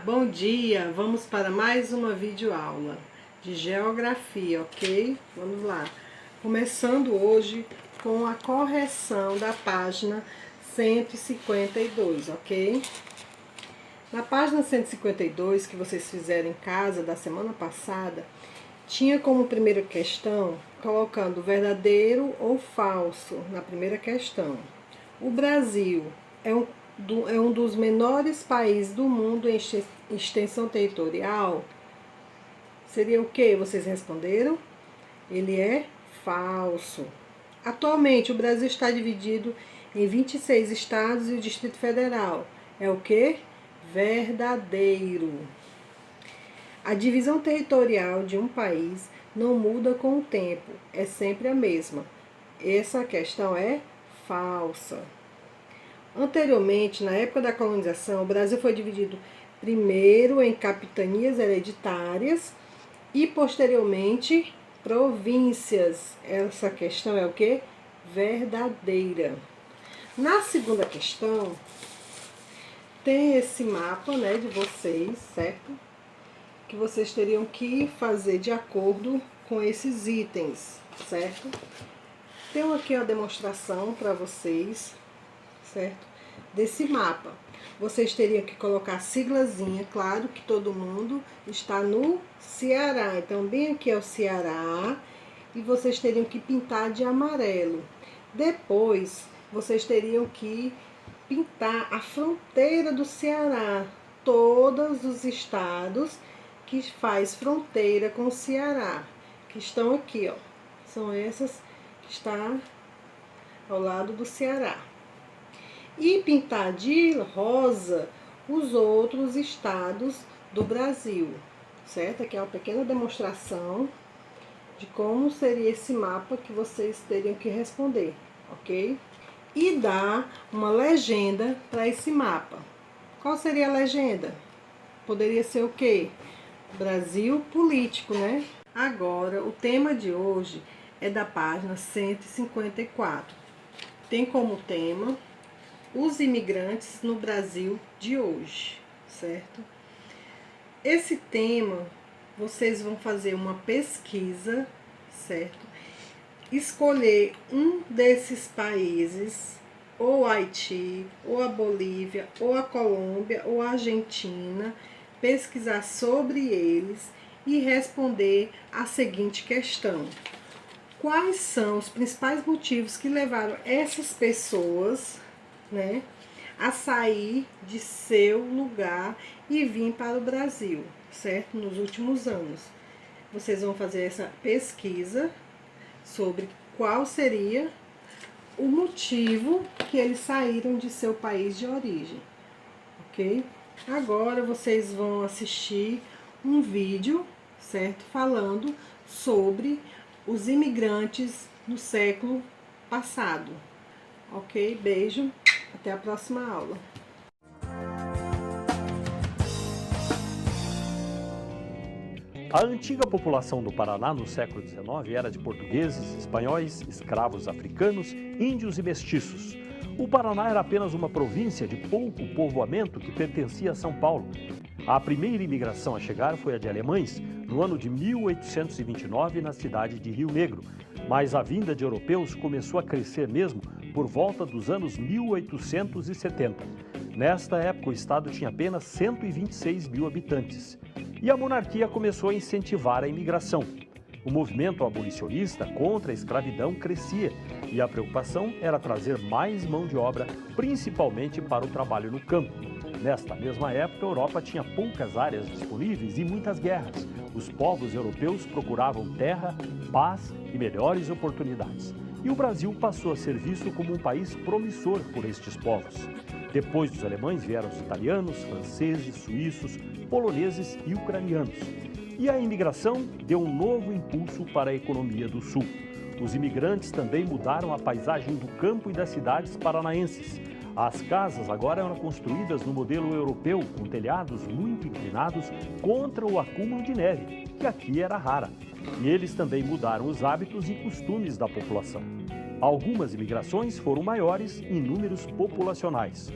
bom dia! Vamos para mais uma videoaula de geografia, ok? Vamos lá. Começando hoje com a correção da página 152, ok? Na página 152, que vocês fizeram em casa da semana passada, tinha como primeira questão, colocando verdadeiro ou falso na primeira questão. O Brasil é um dos menores países do mundo em extensão territorial? Seria o que? Vocês responderam? Ele é falso. Atualmente, o Brasil está dividido em 26 estados e o Distrito Federal. É o que? Verdadeiro. A divisão territorial de um país não muda com o tempo, é sempre a mesma. Essa questão é falsa. Anteriormente, na época da colonização, o Brasil foi dividido primeiro em capitanias hereditárias e posteriormente províncias. Essa questão é o que? Verdadeira. Na segunda questão, tem esse mapa, né, de vocês, certo? Que vocês teriam que fazer de acordo com esses itens, certo? Tem aqui a demonstração para vocês, certo? Desse mapa. Vocês teriam que colocar a siglazinha, claro que todo mundo está no Ceará. Então, bem aqui é o Ceará e vocês teriam que pintar de amarelo. Depois, vocês teriam que pintar a fronteira do Ceará, todos os estados que faz fronteira com o Ceará, que estão aqui, ó. São essas que estão ao lado do Ceará. E pintar de rosa os outros estados do Brasil, certo? Aqui é uma pequena demonstração de como seria esse mapa que vocês teriam que responder, ok? E dar uma legenda para esse mapa. Qual seria a legenda? Poderia ser o quê? Brasil político, né? Agora, o tema de hoje é da página 154. Tem como tema os imigrantes no Brasil de hoje, certo? Esse tema, vocês vão fazer uma pesquisa, certo? Escolher um desses países, ou Haiti, ou a Bolívia, ou a Colômbia, ou a Argentina, pesquisar sobre eles e responder a seguinte questão: quais são os principais motivos que levaram essas pessoas, né, a sair de seu lugar e vir para o Brasil, certo? Nos últimos anos. Vocês vão fazer essa pesquisa sobre qual seria o motivo que eles saíram de seu país de origem, ok? Agora vocês vão assistir um vídeo, certo? Falando sobre os imigrantes no século passado. Ok? Beijo. Até a próxima aula. A antiga população do Paraná no século XIX era de portugueses, espanhóis, escravos africanos, índios e mestiços. O Paraná era apenas uma província de pouco povoamento que pertencia a São Paulo. A primeira imigração a chegar foi a de alemães, no ano de 1829, na cidade de Rio Negro. Mas a vinda de europeus começou a crescer mesmo por volta dos anos 1870. Nesta época, o estado tinha apenas 126 mil habitantes. E a monarquia começou a incentivar a imigração. O movimento abolicionista contra a escravidão crescia e a preocupação era trazer mais mão de obra, principalmente para o trabalho no campo. Nesta mesma época, a Europa tinha poucas áreas disponíveis e muitas guerras. Os povos europeus procuravam terra, paz e melhores oportunidades. E o Brasil passou a ser visto como um país promissor por estes povos. Depois dos alemães vieram os italianos, franceses, suíços, poloneses e ucranianos. E a imigração deu um novo impulso para a economia do Sul. Os imigrantes também mudaram a paisagem do campo e das cidades paranaenses. As casas agora eram construídas no modelo europeu, com telhados muito inclinados contra o acúmulo de neve, que aqui era rara. E eles também mudaram os hábitos e costumes da população. Algumas imigrações foram maiores em números populacionais.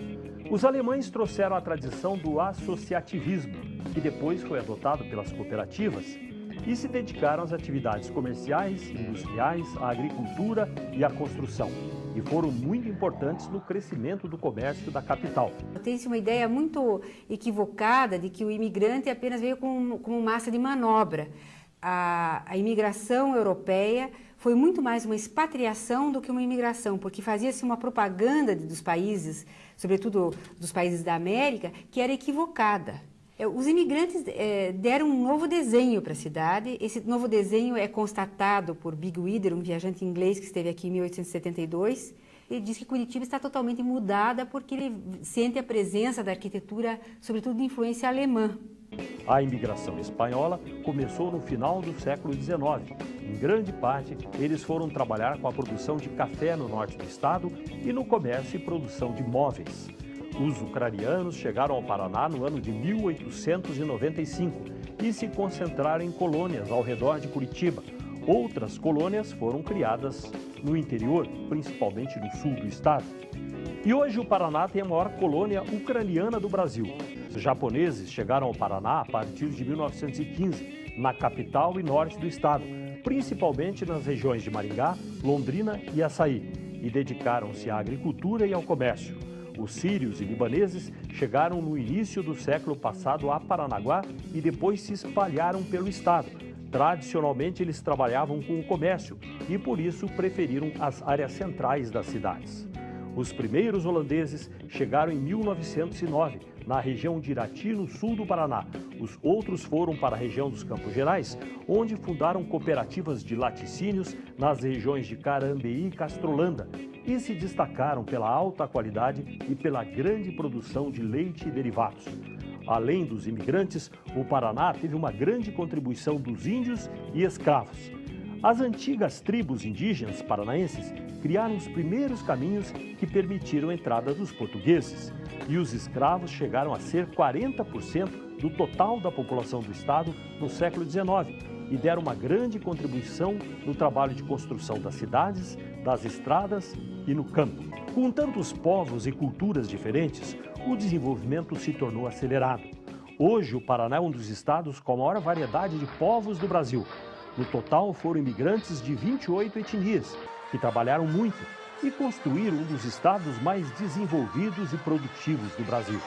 Os alemães trouxeram a tradição do associativismo, que depois foi adotado pelas cooperativas, e se dedicaram às atividades comerciais, industriais, à agricultura e à construção, e foram muito importantes no crescimento do comércio da capital. Tem-se uma ideia muito equivocada de que o imigrante apenas veio como massa de manobra. A imigração europeia foi muito mais uma expatriação do que uma imigração, porque fazia-se uma propaganda dos países, sobretudo dos países da América, que era equivocada. Os imigrantes deram um novo desenho para a cidade. Esse novo desenho é constatado por Big Withers, um viajante inglês que esteve aqui em 1872. Ele diz que Curitiba está totalmente mudada porque ele sente a presença da arquitetura, sobretudo de influência alemã. A imigração espanhola começou no final do século XIX. Em grande parte, eles foram trabalhar com a produção de café no norte do estado e no comércio e produção de móveis. Os ucranianos chegaram ao Paraná no ano de 1895 e se concentraram em colônias ao redor de Curitiba. Outras colônias foram criadas no interior, principalmente no sul do estado. E hoje o Paraná tem a maior colônia ucraniana do Brasil. Os japoneses chegaram ao Paraná a partir de 1915, na capital e norte do estado, principalmente nas regiões de Maringá, Londrina e Açaí, e dedicaram-se à agricultura e ao comércio. Os sírios e libaneses chegaram no início do século passado a Paranaguá e depois se espalharam pelo estado. Tradicionalmente, eles trabalhavam com o comércio e, por isso, preferiram as áreas centrais das cidades. Os primeiros holandeses chegaram em 1909, na região de Irati, no sul do Paraná. Os outros foram para a região dos Campos Gerais, onde fundaram cooperativas de laticínios nas regiões de Carambeí e Castrolanda e se destacaram pela alta qualidade e pela grande produção de leite e derivados. Além dos imigrantes, o Paraná teve uma grande contribuição dos índios e escravos. As antigas tribos indígenas paranaenses criaram os primeiros caminhos que permitiram a entrada dos portugueses. E os escravos chegaram a ser 40% do total da população do estado no século XIX e deram uma grande contribuição no trabalho de construção das cidades, das estradas e no campo. Com tantos povos e culturas diferentes, o desenvolvimento se tornou acelerado. Hoje, o Paraná é um dos estados com a maior variedade de povos do Brasil. No total, foram imigrantes de 28 etnias, que trabalharam muito e construíram um dos estados mais desenvolvidos e produtivos do Brasil.